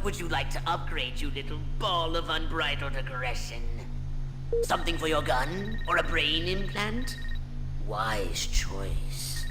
What would you like to upgrade, you little ball of unbridled aggression? Something for your gun? Or a brain implant? Wise choice.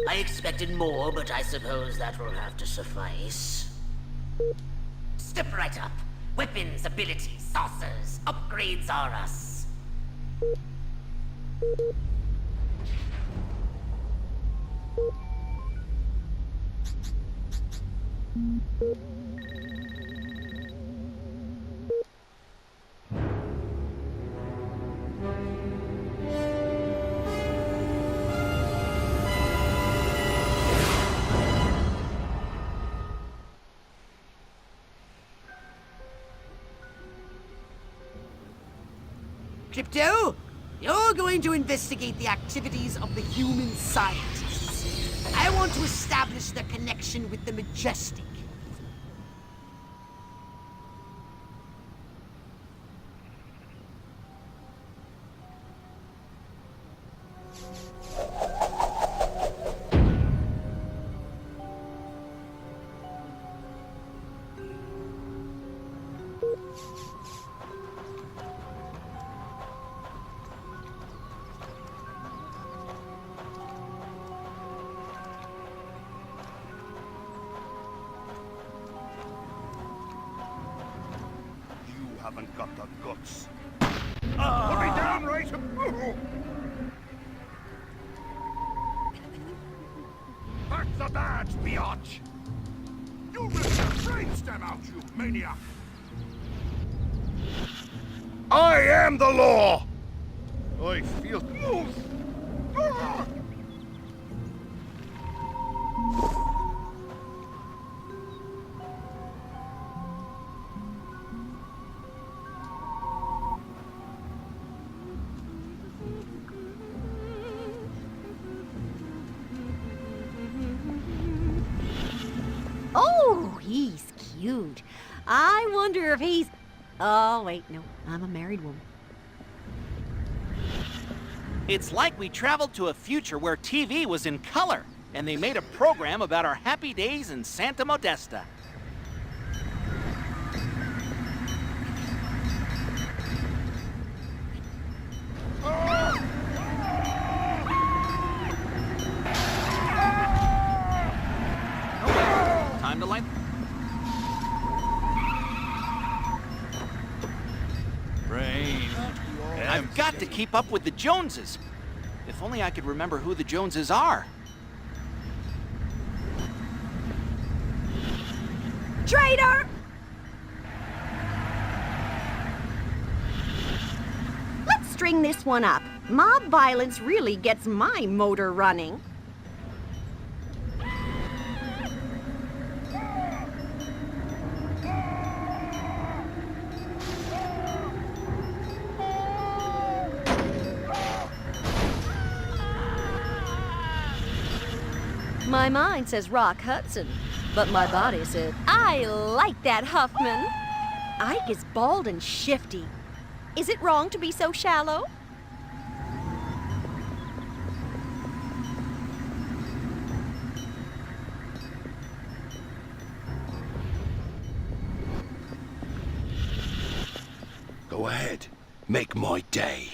I expected more, but I suppose that will have to suffice. Step right up. Weapons, abilities, saucers, upgrades are us. Crypto, you're going to investigate the activities of the human scientists. I want to establish their connection with the Majestic. Haven't got the guts. Put me down, right? Pack the badge, biatch! You ripped your brainstem out, you maniac! I am the law! I feel... Oh, he's cute. I wonder if he's... Oh, wait, no. I'm a married woman. It's like we traveled to a future where TV was in color, and they made a program about our happy days in Santa Modesta. Time to light... Brain. I've got to keep up with the Joneses. If only I could remember who the Joneses are. Traitor! Let's string this one up. Mob violence really gets my motor running. My mind says Rock Hudson, but my body said, I like that Huffman. Ike is bald and shifty. Is it wrong to be so shallow? Go ahead. Make my day.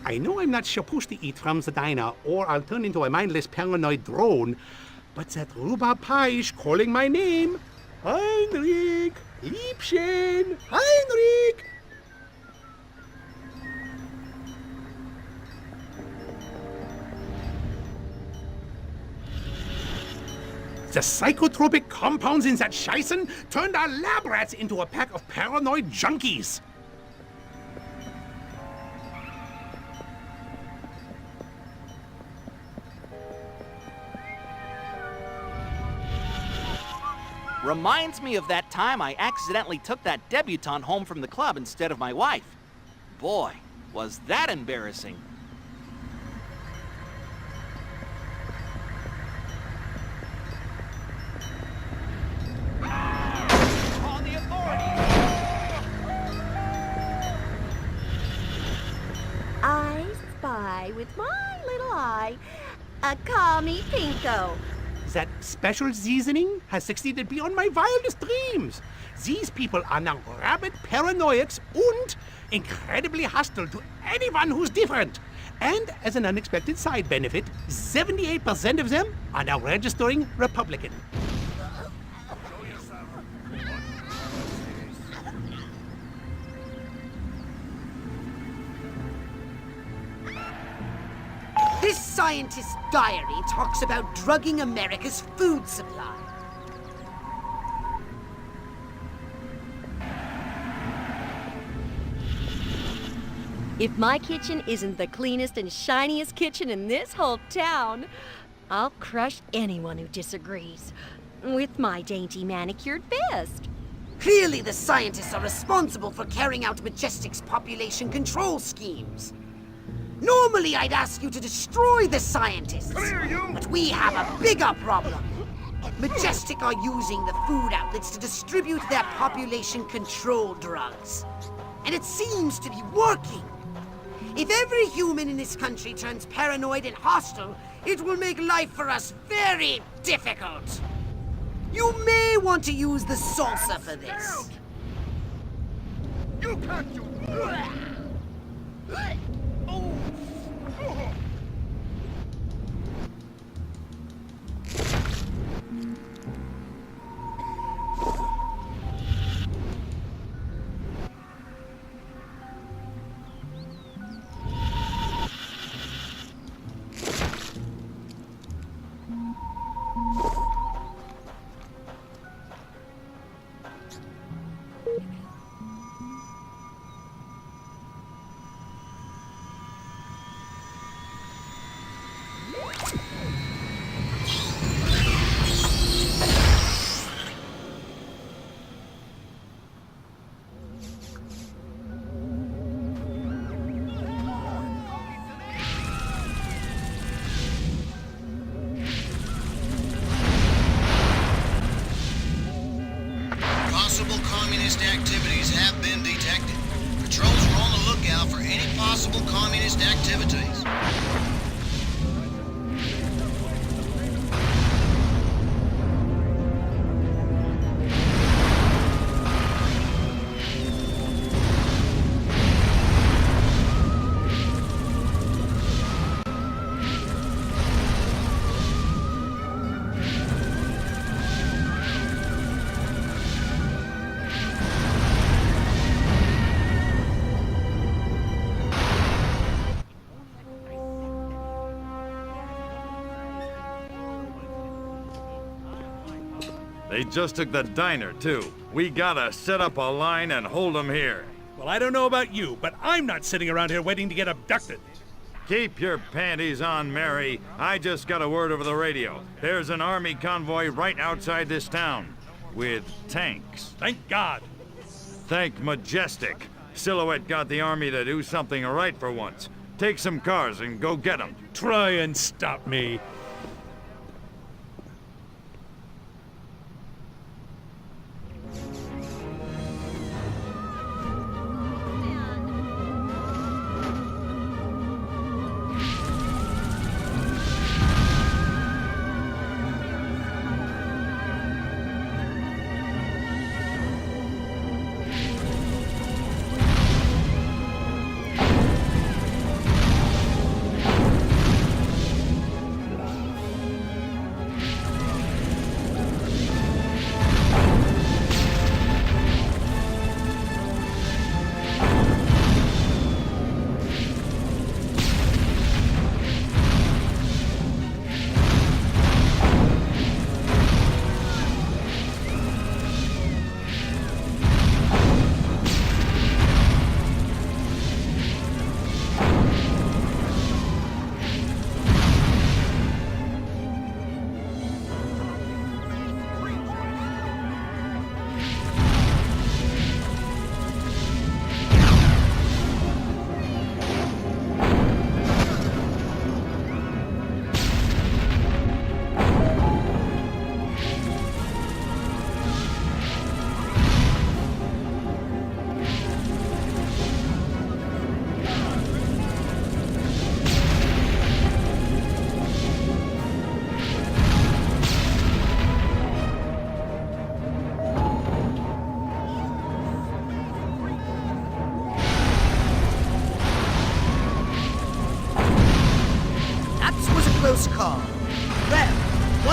I know I'm not supposed to eat from the diner, or I'll turn into a mindless paranoid drone, but that rhubarb pie is calling my name. Heinrich! Liebchen! Heinrich! The psychotropic compounds in that Scheißen turned our lab rats into a pack of paranoid junkies. Reminds me of that time I accidentally took that debutante home from the club instead of my wife. Boy, was that embarrassing. eye with my little eye. Call me Pinko. That special seasoning has succeeded beyond my wildest dreams. These people are now rabid paranoiacs and incredibly hostile to anyone who's different. And as an unexpected side benefit, 78% of them are now registering Republican. This scientist's diary talks about drugging America's food supply. If my kitchen isn't the cleanest and shiniest kitchen in this whole town, I'll crush anyone who disagrees with my dainty manicured fist. Clearly, the scientists are responsible for carrying out Majestic's population control schemes. Normally, I'd ask you to destroy the scientists. Clear you! But we have a bigger problem. Majestic are using the food outlets to distribute their population control drugs. And it seems to be working. If every human in this country turns paranoid and hostile, it will make life for us very difficult. You may want to use the salsa for this. You can't do Possible communist activities have been detected. Patrols are on the lookout for any possible communist activities. They just took the diner, too. We gotta set up a line and hold them here. Well, I don't know about you, but I'm not sitting around here waiting to get abducted. Keep your panties on, Mary. I just got a word over the radio. There's an army convoy right outside this town. With tanks. Thank God. Thank Majestic. Silhouette got the army to do something right for once. Take some cars and go get them. Try and stop me.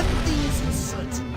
one thing's for certain.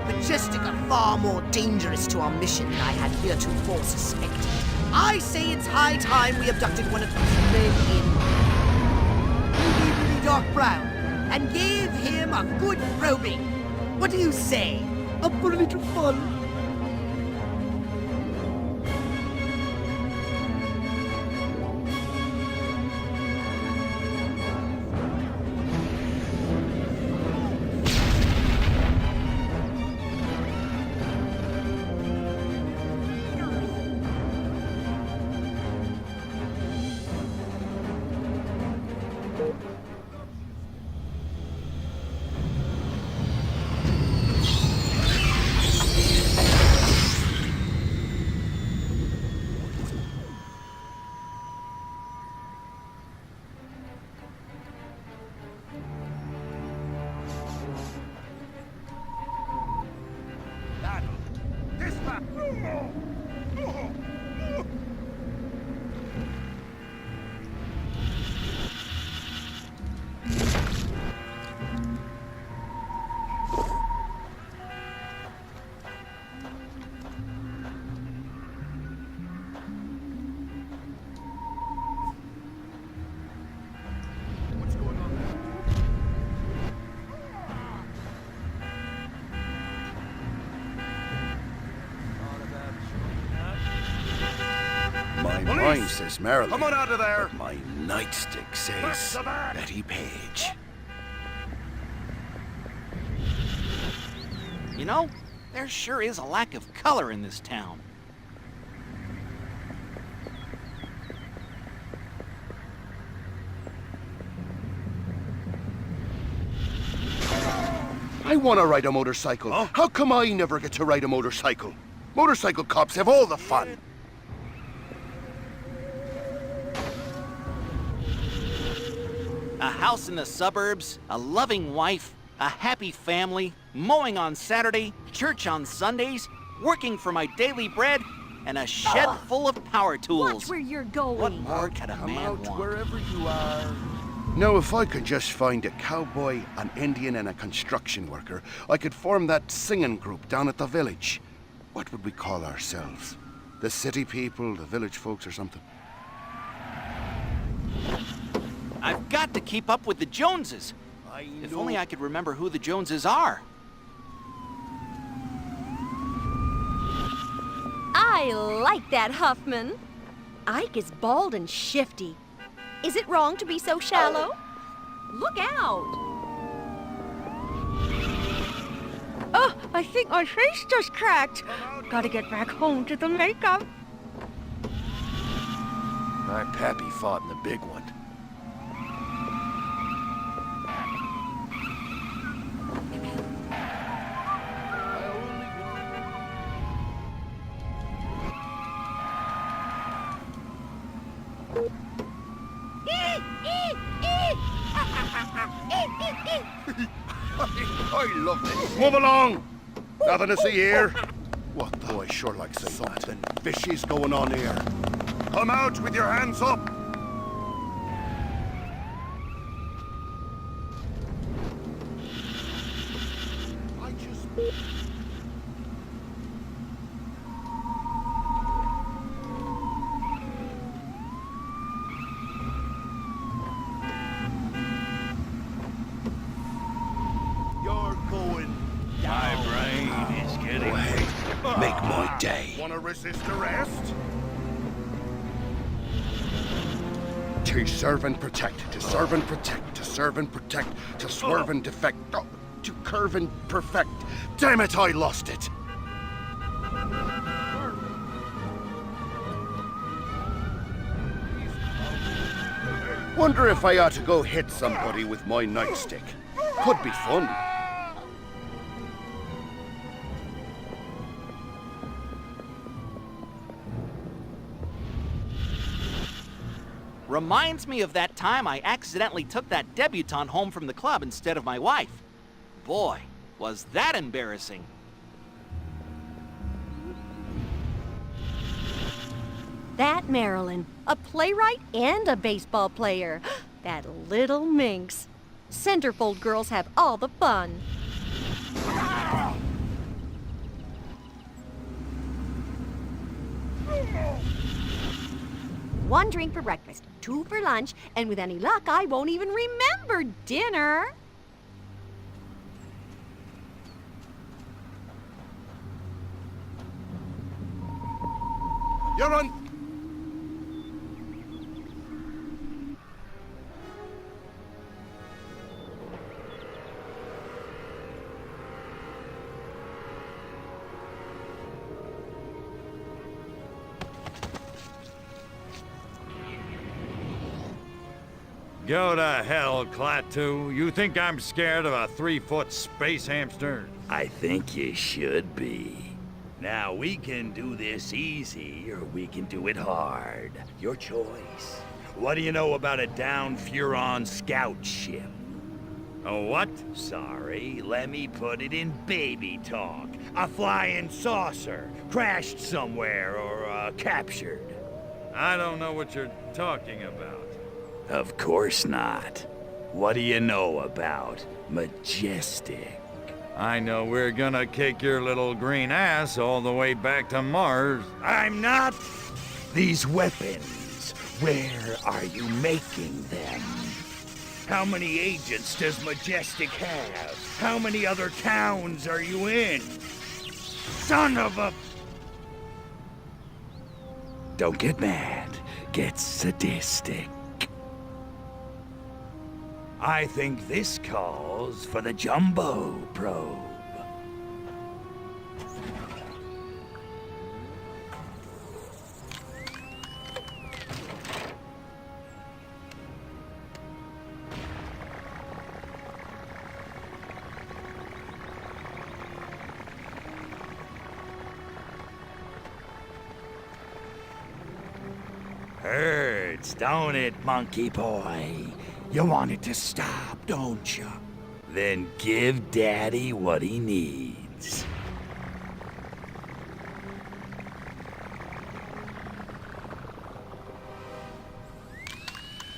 Majestic are far more dangerous to our mission than I had heretofore suspected. I say it's high time we abducted one of these men in really dark brown and gave him a good probing. What do you say? Up for a little fun? My mind says Marilyn. Come on out of there! But my nightstick says Betty Page. You know, there sure is a lack of color in this town. I want to ride a motorcycle. Oh? How come I never get to ride a motorcycle? Motorcycle cops have all the fun. A house in the suburbs, a loving wife, a happy family, mowing on Saturday, church on Sundays, working for my daily bread, and a shed full of power tools. Watch where you're going. What more could a Come man out want? wherever you are. Now, if I could just find a cowboy, an Indian, and a construction worker, I could form that singing group down at the village. What would we call ourselves? The city people, the village folks, or something? I've got to keep up with the Joneses. If only I could remember who the Joneses are. I like that, Huffman. Ike is bald and shifty. Is it wrong to be so shallow? Look out! Oh, I think my face just cracked. Gotta get back home to the makeup. My pappy fought in the big one. I love this. Move along! Nothing to see here. What the? Boy, sure like something fishy's going on here. Come out with your hands up! I just... You're going down. My brain is getting... Go ahead. Make my day. Wanna resist arrest? To serve and protect, to serve and protect, to serve and protect, to swerve and defect, to curve and perfect. Damn it, I lost it! Wonder if I ought to go hit somebody with my nightstick. Could be fun. Reminds me of that time I accidentally took that debutante home from the club instead of my wife. Boy, was that embarrassing. That Marilyn, a playwright and a baseball player. That little minx. Centerfold girls have all the fun. 1 drink for breakfast, 2 for lunch, and with any luck, I won't even remember dinner. You're on. Go to hell, Klaatu. You think I'm scared of a 3-foot space hamster? I think you should be. Now, we can do this easy, or we can do it hard. Your choice. What do you know about a downed Furon scout ship? A what? Sorry, let me put it in baby talk. A flying saucer, crashed somewhere, or captured. I don't know what you're talking about. Of course not. What do you know about Majestic? I know we're gonna kick your little green ass all the way back to Mars. I'm not! These weapons, where are you making them? How many agents does Majestic have? How many other towns are you in? Son of a... Don't get mad. Get sadistic. I think this calls for the Jumbo probe. Hurts, don't it, monkey boy? You want it to stop, don't you? Then give Daddy what he needs.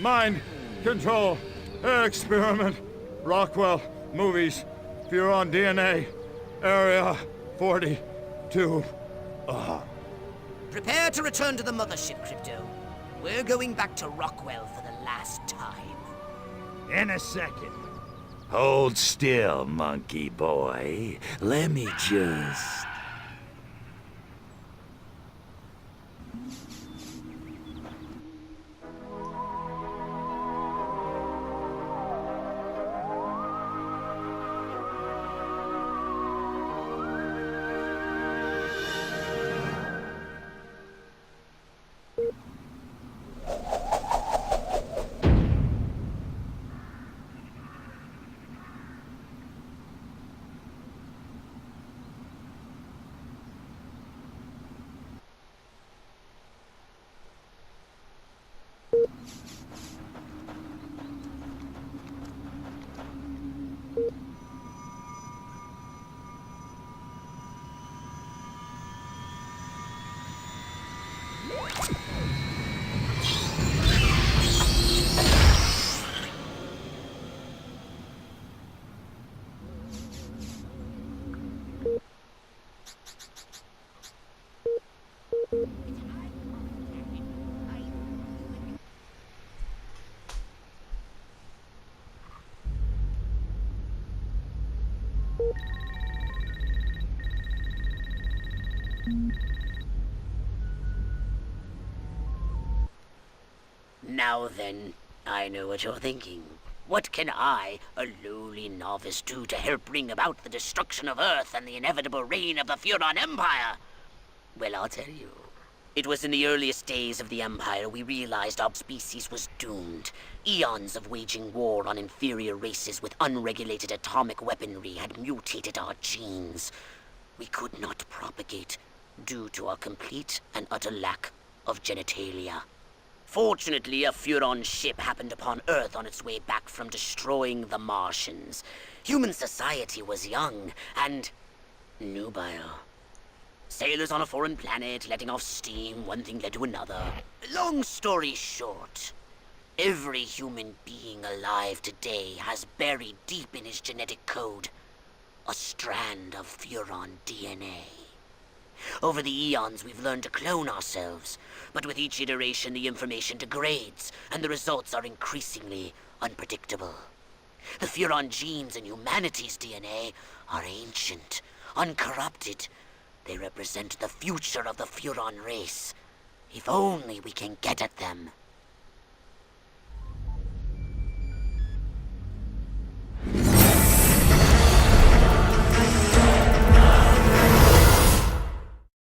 Mind control experiment. Rockwell movies. Furon DNA. Area 42. Prepare to return to the mothership, Crypto. We're going back to Rockwell for the last time. In a second. Hold still, monkey boy. Let me just... Now then, I know what you're thinking. What can I, a lowly novice, do to help bring about the destruction of Earth and the inevitable reign of the Furon Empire? Well, I'll tell you. It was in the earliest days of the Empire we realized our species was doomed. Eons of waging war on inferior races with unregulated atomic weaponry had mutated our genes. We could not propagate due to our complete and utter lack of genitalia. Fortunately, a Furon ship happened upon Earth on its way back from destroying the Martians. Human society was young and nubile. Sailors on a foreign planet, letting off steam, one thing led to another. Long story short, every human being alive today has buried deep in his genetic code a strand of Furon DNA. Over the eons, we've learned to clone ourselves, but with each iteration, the information degrades, and the results are increasingly unpredictable. The Furon genes in humanity's DNA are ancient, uncorrupted. They represent the future of the Furon race. If only we can get at them.